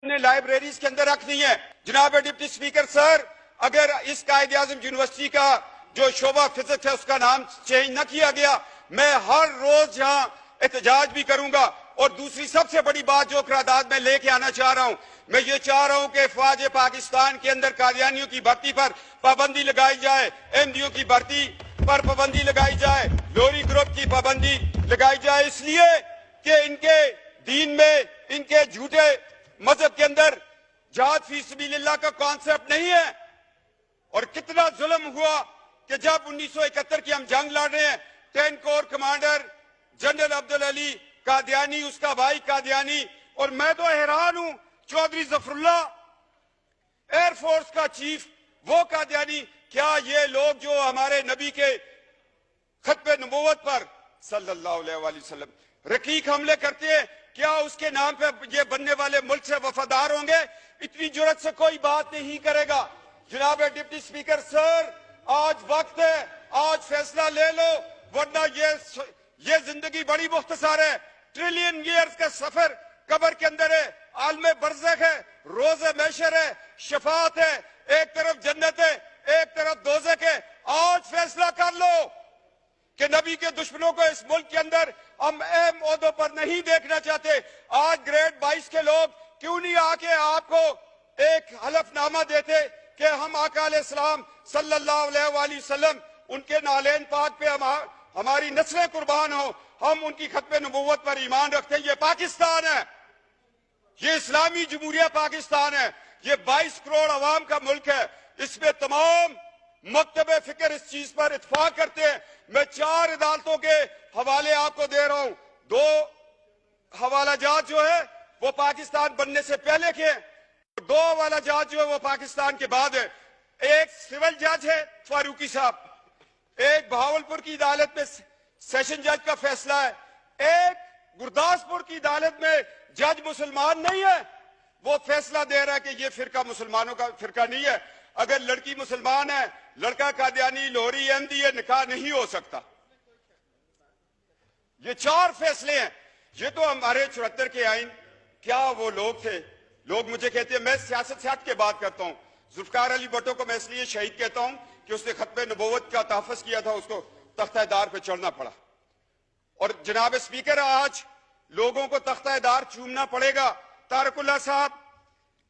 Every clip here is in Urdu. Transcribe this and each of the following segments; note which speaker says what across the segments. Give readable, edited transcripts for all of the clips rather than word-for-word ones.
Speaker 1: نے لائبریریز کے اندر رکھ دی ہیں۔ جناب ڈپٹی سپیکر سر، اگر اس قائد اعظم یونیورسٹی کا جو شعبہ فزکس ہے اس کا نام چینج نہ کیا گیا، میں ہر روز یہاں احتجاج بھی کروں گا۔ اور دوسری سب سے بڑی بات جو قرارداد میں لے کے آنا چاہ رہا ہوں، میں یہ چاہ رہا ہوں کہ افواج پاکستان کے اندر قادیانیوں کی بھرتی پر پابندی لگائی جائے، ایم ڈیوں کی بھرتی پر پابندی لگائی جائے، لوری گروپ کی پابندی لگائی جائے، اس لیے کہ ان کے دین میں، ان کے جھوٹے مذہب کے اندر جہاد فی سبیل اللہ کا کانسیپٹ نہیں ہے۔ اور کتنا ظلم ہوا کہ جب 1971 کی ہم جنگ لڑ رہے ہیں، 10 کور کمانڈر جنرل عبدالعلی قادیانی، اس کا بھائی قادیانی، اور میں تو حیران ہوں، Chaudhry Zafarullah air force کا چیف، وہ قادیانی۔ کیا یہ لوگ جو ہمارے نبی کے ختم نبوت پر صلی اللہ علیہ وآلہ وسلم رقیق حملے کرتے ہیں، کیا اس کے نام پہ یہ بننے والے ملک سے وفادار ہوں گے؟ اتنی جرات سے کوئی بات نہیں کرے گا۔ جناب ڈپٹی سپیکر سر، آج وقت ہے، آج فیصلہ لے لو، ورنہ یہ زندگی بڑی مختصر ہے۔ ٹریلین ایئرز کا سفر قبر کے اندر ہے، عالم برزخ ہے، روز محشر ہے، شفاعت ہے، ایک طرف جنت ہے، ایک طرف دوزخ ہے۔ آج فیصلہ کر لو کہ نبی کے دشمنوں کو اس ملک کے اندر ہم اہم عہدوں پر نہیں دیکھنا چاہتے۔ آج گریڈ 22 کے لوگ کیوں نہیں آ کے آپ کو ایک حلف نامہ دیتے کہ ہم آقا علیہ السلام صلی اللہ علیہ وآلہ وسلم، ان کے نالین پاک پہ ہماری نسلیں قربان ہوں، ہم ان کی ختم نبوت پر ایمان رکھتے ہیں۔ یہ پاکستان ہے، یہ اسلامی جمہوریہ پاکستان ہے، یہ 22 کروڑ عوام کا ملک ہے۔ اس میں تمام مکتب فکر اس چیز پر اتفاق کرتے ہیں۔ میں 4 عدالتوں کے حوالے آپ کو دے رہا ہوں۔ 2 حوالہ جات جو ہے وہ پاکستان بننے سے پہلے کے ہیں، 2 حوالہ جات جو ہے وہ پاکستان کے بعد ہے۔ ایک سول جج ہے فاروقی صاحب، ایک بہاولپور کی عدالت میں سیشن جج کا فیصلہ ہے، ایک گرداسپور کی عدالت میں جج مسلمان نہیں ہے، وہ فیصلہ دے رہا ہے کہ یہ فرقہ مسلمانوں کا فرقہ نہیں ہے۔ اگر لڑکی مسلمان ہے، لڑکا قادیانی، لوہری، احمدی ہے، نکاح نہیں ہو سکتا۔ یہ 4 فیصلے ہیں۔ یہ تو ہمارے 74 کے آئین، کیا وہ لوگ تھے؟ لوگ مجھے کہتے ہیں، میں سیاست سے ہٹ کے بات کرتا ہوں، ذوالفقار علی بھٹو کو میں اس لیے شہید کہتا ہوں کہ اس نے ختم نبوت کا تحفظ کیا تھا، اس کو تختہ دار پہ چڑھنا پڑا۔ اور جناب اسپیکر، آج لوگوں کو تختہ دار چومنا پڑے گا۔ طارق اللہ صاحب،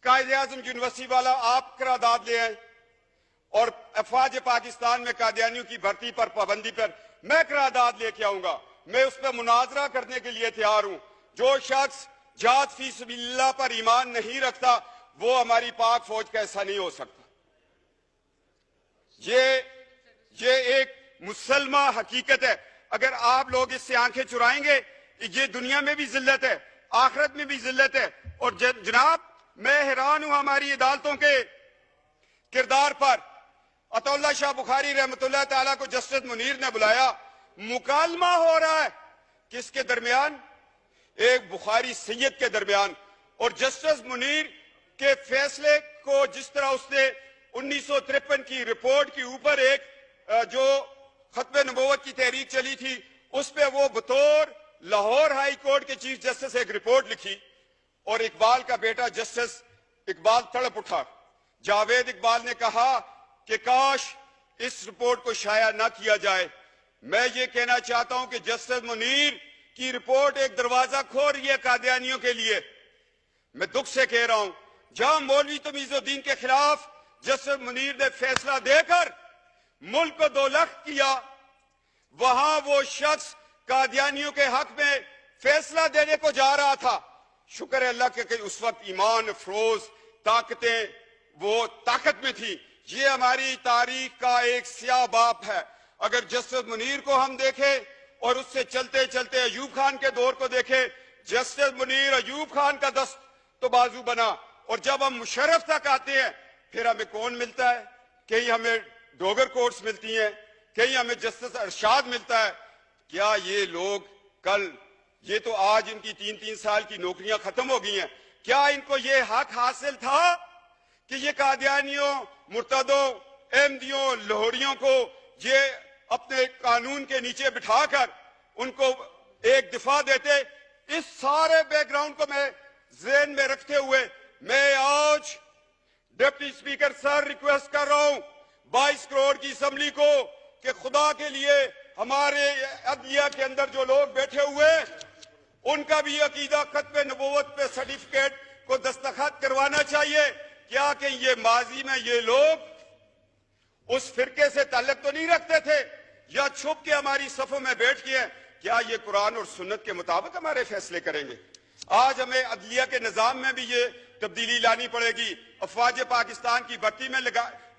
Speaker 1: قائد اعظم یونیورسٹی والا، آپ قرارداد لے آئیں، اور افواج پاکستان میں قادیانیوں کی بھرتی پر پابندی پر میں قرارداد لے کے آؤں گا۔ میں اس پہ مناظرہ کرنے کے لیے تیار ہوں۔ جو شخص جہاد فی سبیل اللہ پر ایمان نہیں رکھتا، وہ ہماری پاک فوج کا حصہ نہیں ہو سکتا۔ یہ ایک مسلمہ حقیقت ہے۔ اگر آپ لوگ اس سے آنکھیں چرائیں گے، یہ دنیا میں بھی ذلت ہے، آخرت میں بھی ذلت ہے۔ اور جناب، میں حیران ہوں ہماری عدالتوں کے کردار پر۔ عطا اللہ شاہ بخاری رحمۃ اللہ تعالیٰ کو جسٹس منیر نے بلایا، مکالمہ ہو رہا ہے کس کے درمیان؟ ایک بخاری سید کے درمیان۔ اور جسٹس منیر کے فیصلے کو جس طرح اس نے 1953 کی رپورٹ کے اوپر ایک جو ختم نبوت کی تحریک چلی تھی، اس پہ وہ بطور لاہور ہائی کورٹ کے چیف جسٹس ایک رپورٹ لکھی، اور اقبال کا بیٹا جسٹس اقبال تڑپ اٹھا۔ جاوید اقبال نے کہا کہ کاش اس رپورٹ کو شائع نہ کیا جائے۔ میں یہ کہنا چاہتا ہوں کہ جسٹس منیر کی رپورٹ ایک دروازہ کھول رہی ہے قادیانیوں کے لیے۔ میں دکھ سے کہہ رہا ہوں، جہاں مولوی تمیز الدین کے خلاف جسٹس منیر نے فیصلہ دے کر ملک کو 2 لخت کیا، وہاں وہ شخص قادیانیوں کے حق میں فیصلہ دینے کو جا رہا تھا۔ شکر ہے اللہ کہ اس وقت ایمان افروز طاقتیں وہ طاقت میں تھی۔ یہ ہماری تاریخ کا ایک سیاہ باب ہے۔ اگر جسٹس منیر کو ہم دیکھیں اور اس سے چلتے چلتے ایوب خان کے دور کو دیکھیں، جسٹس منیر ایوب خان کا دست تو بازو بنا، اور جب ہم مشرف تک آتے ہیں پھر ہمیں کون ملتا ہے؟ کہیں ہمیں ڈوگر کورٹس ملتی ہیں، کہیں ہمیں جسٹس ارشاد ملتا ہے۔ کیا یہ لوگ کل، یہ تو آج ان کی 3 سال کی نوکریاں ختم ہو گئی ہیں، کیا ان کو یہ حق حاصل تھا کہ یہ قادیانیوں، مرتدوں، احمدیوں، لاہوریوں کو یہ اپنے قانون کے نیچے بٹھا کر ان کو ایک دفاع دیتے؟ اس سارے بیک گراؤنڈ کو میں ذہن میں رکھتے ہوئے میں آج ڈپٹی اسپیکر سر ریکویسٹ کر رہا ہوں 22 کروڑ کی اسمبلی کو کہ خدا کے لیے ہمارے عدلیہ کے اندر جو لوگ بیٹھے ہوئے ان کا بھی عقیدہ ختم نبوت پہ سرٹیفکیٹ کو دستخط کروانا چاہیے. کیا کہ یہ ماضی میں یہ لوگ اس فرقے سے تعلق تو نہیں رکھتے تھے یا چھپ کے ہماری صفوں میں بیٹھ کے ہیں؟ کیا یہ قرآن اور سنت کے مطابق ہمارے فیصلے کریں گے؟ آج ہمیں عدلیہ کے نظام میں بھی یہ تبدیلی لانی پڑے گی, افواج پاکستان کی بھرتی میں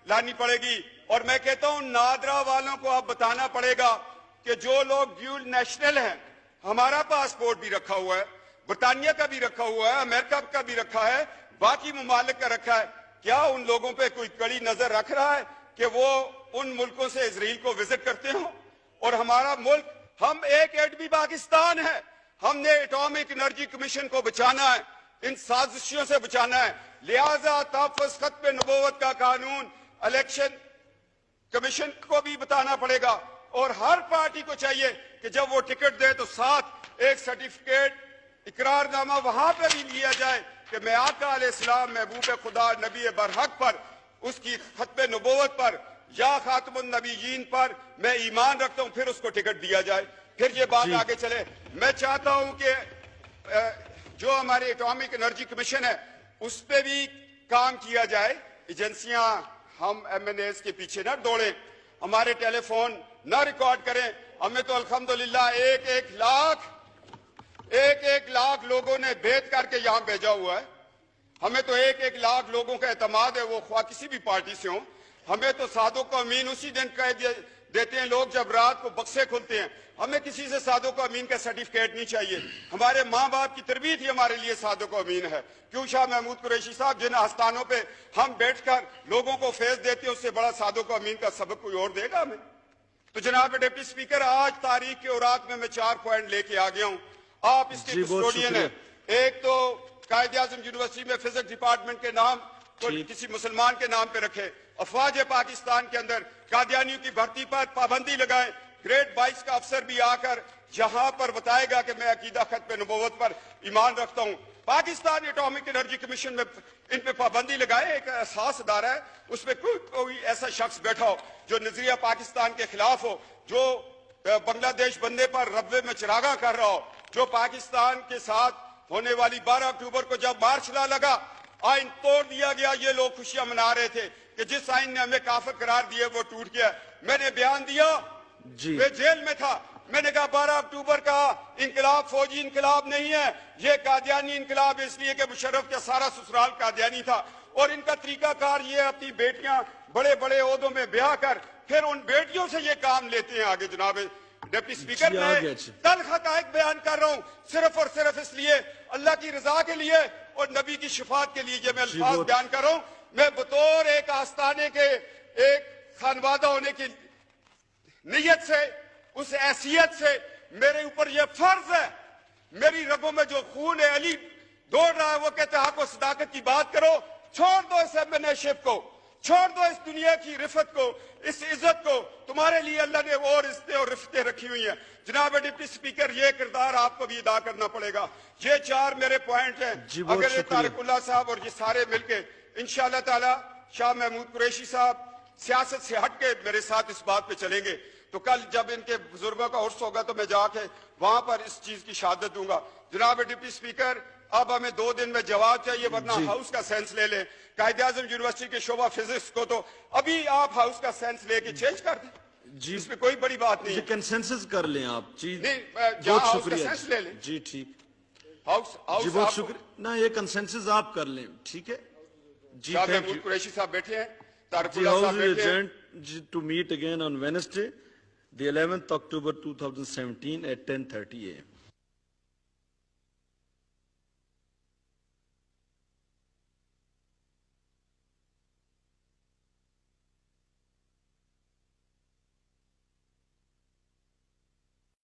Speaker 1: لانی پڑے گی, اور میں کہتا ہوں نادرا والوں کو اب بتانا پڑے گا کہ جو لوگ ڈیول نیشنل ہیں, ہمارا پاسپورٹ بھی رکھا ہوا ہے, برطانیہ کا بھی رکھا ہوا ہے, امریکہ کا بھی رکھا ہے, باقی ممالک کا رکھا ہے, کیا ان لوگوں پہ کوئی کڑی نظر رکھ رہا ہے کہ وہ ان ملکوں سے اسرائیل کو وزٹ کرتے ہوں؟ اور ہمارا ملک, ہم ایک ایٹمی پاکستان ہے, ہم نے ایٹامک انرجی کمیشن کو بچانا ہے, ان سازشوں سے بچانا ہے. لہذا تحفظ ختم نبوت کا قانون الیکشن کمیشن کو بھی بتانا پڑے گا, اور ہر پارٹی کو چاہیے کہ جب وہ ٹکٹ دے تو ساتھ ایک سرٹیفکیٹ اقرار نامہ وہاں پہ بھی لیا جائے کہ میں آقا علیہ السلام محبوب خدا نبی برحق پر, اس کی ختم نبوت پر یا خاتم النبیین پر میں ایمان رکھتا ہوں, پھر اس کو ٹکٹ دیا جائے, پھر یہ بات آگے چلے. میں چاہتا ہوں کہ جو ہمارے ایٹامک انرجی کمیشن ہے اس پہ بھی کام کیا جائے. ایجنسیاں ہم ایم این ایز کے پیچھے نہ دوڑیں, ہمارے ٹیلی فون نہ ریکارڈ کریں. ہمیں تو الحمدللہ ایک لاکھ لوگوں نے بیعت کر کے یہاں بھیجا ہوا ہے. ہمیں تو ایک لاکھ لوگوں کا اعتماد ہے, وہ خواہ کسی بھی پارٹی سے ہوں. ہمیں تو صادق و امین اسی دن کہہ دیتے ہیں لوگ جب رات کو بکسے کھلتے ہیں. ہمیں کسی سے صادق و امین کا سرٹیفکیٹ نہیں چاہیے. ہمارے ماں باپ کی تربیت ہی ہمارے لیے صادق و امین ہے. کیوں شاہ محمود قریشی صاحب, جن آستانوں پہ ہم بیٹھ کر لوگوں کو فیض دیتے ہیں, اس سے بڑا صادق و امین کا سبق کوئی اور دے گا ہمیں؟ تو جناب ڈپٹی اسپیکر, آج تاریخ کے اوراق میں 4 پوائنٹ لے کے آ گیا ہوں. آپ اس کے کسٹوڈین ہیں. ایک تو قائد اعظم یونیورسٹی میں فزکس ڈپارٹمنٹ کے نام کو کسی مسلمان کے نام پہ رکھے. افواج پاکستان کے اندر قادیانیوں کی بھرتی پر پابندی لگائیں. گریڈ 22 کا افسر بھی آ کر جہاں پر بتائے گا کہ میں عقیدہ ختم نبوت پر ایمان رکھتا ہوں. پاکستان ایٹامک انرجی کمیشن میں ان پہ پابندی لگائے. ایک احساس ادارہ ہے, اس میں کوئی ایسا شخص بیٹھا ہو جو نظریہ پاکستان کے خلاف ہو, جو بنگلہ دیش بندے پر ربوے میں چراغاں کر رہا ہو, جو پاکستان کے ساتھ ہونے والی 12 اکتوبر کو جب مارچ لا لگا, آئین توڑ دیا گیا, یہ لوگ خوشیاں منا رہے تھے کہ جس آئین نے ہمیں کافر قرار دیا وہ ٹوٹ گیا. میں نے بیان دیا, میں جیل میں تھا, میں نے کہا 12 اکتوبر کا انقلاب فوجی انقلاب نہیں ہے, یہ قادیانی انقلاب اس لیے کہ مشرف کا سارا سسرال قادیانی تھا, اور ان کا طریقہ کار یہ اپنی بیٹیاں بڑے بڑے عہدوں میں بیاہ کر پھر ان بیٹیوں سے یہ کام لیتے ہیں آگے. جناب ڈپٹی اسپیکر, میں تلخ حقائق بیان کر رہا ہوں صرف اور صرف اس لیے, اللہ کی رضا کے لیے اور نبی کی شفاعت کے لیے یہ میں الفاظ بیان کر رہا ہوں. میں بطور ایک آستانے کے ایک خانوادہ ہونے کی نیت سے, اس حیثیت سے میرے اوپر یہ فرض ہے, میری رگوں میں جو خون علی دوڑ رہا ہے وہ کہتے ہیں حق و صداقت کی بات کرو, چھوڑ دو اس ایم این اے شپ کو, چھوڑ دو اس دنیا کی رفت کو, اس عزت کو. تمہارے لیے اللہ نے اور عزتیں اور رفتیں رکھی ہوئی ہیں. جناب ڈپٹی اسپیکر, یہ کردار آپ کو بھی ادا کرنا پڑے گا. یہ 4 میرے پوائنٹ ہیں. اگر یہ طارق اللہ صاحب اور یہ سارے مل کے انشاءاللہ تعالی شاہ محمود قریشی صاحب سیاست سے ہٹ کے میرے ساتھ اس بات پہ چلیں گے, تو کل جب ان کے بزرگوں کا عرس ہوگا تو میں جا کے وہاں پر اس چیز کی شہادت دوں گا. جناب ڈپٹی اسپیکر, اب ہمیں 2 دن میں جواب چاہیے, ورنہ ہاؤس کا سینس لے لیں. قائد اعظم یونیورسٹی کے شعبہ فزکس کو تو ابھی آپ ہاؤس کا سینس لے کے چینج کر دیں, اس میں کوئی بڑی بات نہیں ہے.
Speaker 2: کنسنسس کر لیں آپ. جی
Speaker 1: بہت شکریہ. سینس لے لیں.
Speaker 2: جی ٹھیک,
Speaker 1: ہاؤس
Speaker 2: بہت شکریہ. نہ یہ کنسنسس آپ کر لیں, ٹھیک ہے. جی
Speaker 1: شاہ محمود قریشی صاحب بیٹھے ہیں, طارق اللہ صاحب بیٹھے ہیں.
Speaker 2: To meet again on Wednesday, the 11th October 2017 at 10:30 a.m.